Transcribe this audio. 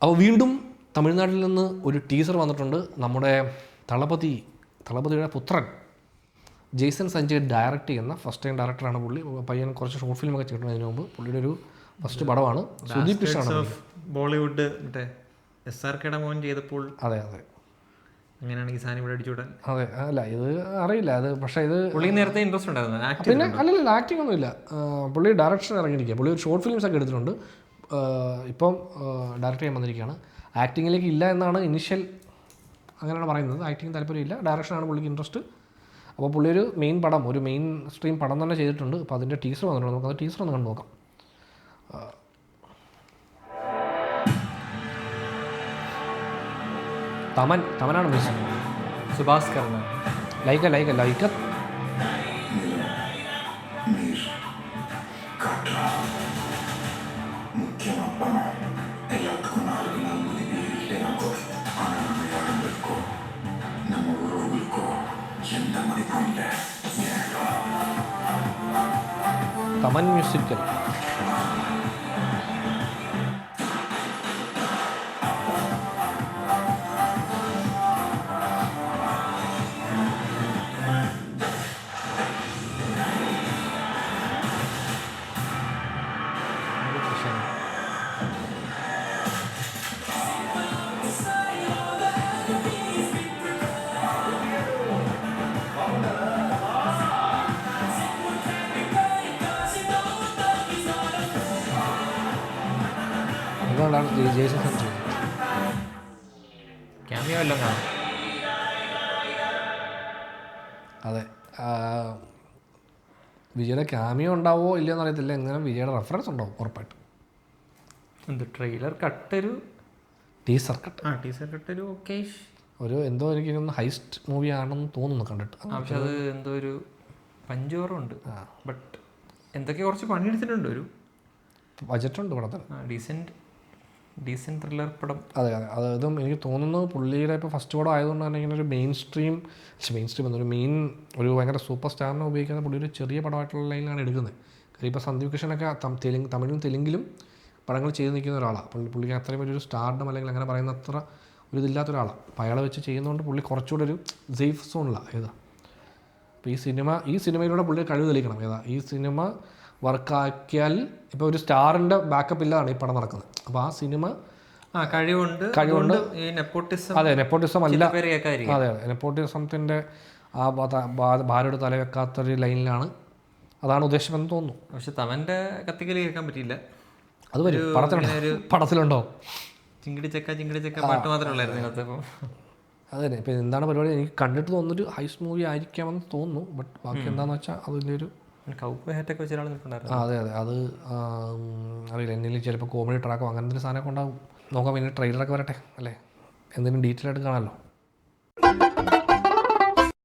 അപ്പോൾ വീണ്ടും തമിഴ്നാട്ടിൽ നിന്ന് ഒരു ടീസർ വന്നിട്ടുണ്ട്. നമ്മുടെ തളപതിയുടെ പുത്രൻ ജെയ്സൺ സഞ്ജയ് ഡയറക്റ്റ് ചെയ്യുന്ന ഫസ്റ്റ് ടൈം ഡയറക്ടറാണ് പുള്ളി. പയ്യൻ കുറച്ച് ഷോർട്ട് ഫിലിമൊക്കെ ചെയ്തിട്ടുണ്ട് അതിന് മുമ്പ്. പുള്ളിയുടെ ഒരു ഫസ്റ്റ് പടമാണ്. സുദീപ് കൃഷ്ണാണ് ബോളിവുഡ് SRKയുടെ മോൻ ചെയ്തപ്പോൾ. അതെ അതെ, അങ്ങനെയാണ് ഈ സാധനം ഇവിടെ അടിച്ചുവിടാൻ. അതെ അല്ല ഇത് അറിയില്ല അത്, പക്ഷേ ഇത് പുള്ളി നേരത്തെ ഇൻട്രസ്റ്റ് ഉണ്ടായിരുന്നു. പിന്നെ അല്ലല്ല ആക്ടിങ് ഒന്നുമില്ല. പുള്ളി ഡയറക്ഷൻ ഇറങ്ങിയിരിക്കുക. പുള്ളി ഒരു ഷോർട്ട് ഫിലിംസ് ഒക്കെ എടുത്തിട്ടുണ്ട്. ഇപ്പം ഡയറക്റ്റ് ചെയ്യാൻ വന്നിരിക്കുകയാണ്. ആക്ടിങ്ങിലേക്ക് ഇല്ല എന്നാണ് ഇനിഷ്യൽ അങ്ങനെയാണ് പറയുന്നത്. ആക്ടിങ് താല്പര്യമില്ല, ഡയറക്ഷനാണ് പുള്ളിക്ക് ഇൻട്രസ്റ്റ്. അപ്പോൾ പുള്ളി ഒരു മെയിൻ പടം, ഒരു മെയിൻ സ്ട്രീം പടം തന്നെ ചെയ്തിട്ടുണ്ട്. അപ്പോൾ അതിൻ്റെ ടീസർ വന്നിട്ടുണ്ട്. നമുക്കത് ടീസർ ഒന്ന് കണ്ടു നോക്കാം. തമനാണ് മ്യൂസിക്. സുഭാസ്കർ ലൈക്ക തമൻ മ്യൂസിക്കൽ. അതുകൊണ്ടാണ് ജെയ്സൺ സഞ്ജയ് ക്യാമിയോ എല്ലാം കാണാം. അതെ, വിജയുടെ ക്യാമിയോ ഉണ്ടാവോ ഇല്ലയെന്ന് അറിയത്തില്ല. എങ്ങനെ വിജയുടെ റെഫറൻസ് ഉണ്ടാവും ഉറപ്പായിട്ട്. ട്രെയിലർ കട്ടൊരു ടീസർ കട്ടൊരു ഓക്കെ ഒരു എന്തോ എനിക്കൊന്ന് ഹൈസ്റ്റ് മൂവി ആണെന്ന് തോന്നുന്നു കണ്ടിട്ട്. പക്ഷെ അത് എന്തോ ഒരു പഞ്ചോറുണ്ട്. ബട്ട് എന്തൊക്കെ കുറച്ച് പണിയെടുത്തിട്ടുണ്ട്. ഒരു ബജറ്റുണ്ട് പടത്തിന്. ഡീസൻറ്റ് ത്രില്ലർ പടം. അതെ അതെ, അതായതും എനിക്ക് തോന്നുന്നു പുള്ളിയുടെ ഇപ്പോൾ ഫസ്റ്റ് പടം ആയതുകൊണ്ട് തന്നെ ഇങ്ങനെ ഒരു മെയിൻ സ്ട്രീം എന്നൊരു ഒരു ഭയങ്കര സൂപ്പർ സ്റ്റാറിനെ ഉപയോഗിക്കാതെ പുള്ളി ഒരു ചെറിയ പടമായിട്ടുള്ള ലൈനിലാണ് എടുക്കുന്നത്. കാര്യം ഇപ്പോൾ സന്ദീപ് കിഷനൊക്കെ തമിഴിലും തെലുങ്കിലും പടങ്ങൾ ചെയ്ത് നിൽക്കുന്ന ഒരാളാണ്. പുള്ളിക്ക് അത്രയും വലിയൊരു സ്റ്റാർഡം അല്ലെങ്കിൽ അങ്ങനെ പറയുന്ന അത്ര ഒരു ഇതില്ലാത്ത ഒരാളാണ്. അപ്പോൾ അയാളെ വെച്ച് ചെയ്യുന്നതുകൊണ്ട് പുള്ളി കുറച്ചുകൂടെ ഒരു സേഫ് സോണിലാണ്. അപ്പോൾ ഈ സിനിമയിലൂടെ പുള്ളി കഴിവ് തെളിയിക്കണം. ഈ സിനിമ വർക്കാക്കിയാൽ ഇപ്പോൾ ഒരു സ്റ്റാറിൻ്റെ ബാക്കപ്പ് ഇല്ലാതാണ് ഈ പടം നടക്കുന്നത്. അപ്പോൾ ആ സിനിമ കഴിവുണ്ട്. അതെ, നെപ്പോട്ടിസം അല്ല. അതെ, നെപ്പോട്ടിസത്തിൻ്റെ ആ ഭാര്യയുടെ തല വെക്കാത്തൊരു ലൈനിലാണ്. അതാണ് ഉദ്ദേശമെന്ന് തോന്നുന്നു. പക്ഷെ തമൻ്റെ കത്തിക്കൽ കേൾക്കാൻ പറ്റിയില്ല. അത് വരും പടത്തിലുണ്ടോ? ചിങ്കിടി ചെക്ക പാട്ട് മാത്രമേ ഉള്ളായിരുന്നു. അതെ, ഇപ്പം എന്താണ് പരിപാടി എനിക്ക് കണ്ടിട്ട് തോന്നുന്നൊരു ഹൈസ്റ്റ് മൂവി ആയിരിക്കാമെന്ന് തോന്നുന്നു. ബട്ട് ബാക്കി എന്താണെന്ന് വെച്ചാൽ അതിൻ്റെ ഒരു അതെ അതെ, അത് അറിയില്ല. എന്തെങ്കിലും ചിലപ്പോൾ കോമഡി ട്രാക്കോ അങ്ങനത്തെ ഒരു സാധനമൊക്കെ ഉണ്ടാവും. നോക്കാം. പിന്നെ ട്രെയിലറൊക്കെ വരട്ടെ അല്ലേ, എന്തെങ്കിലും ഡീറ്റെയിൽ ആയിട്ട് കാണാമല്ലോ.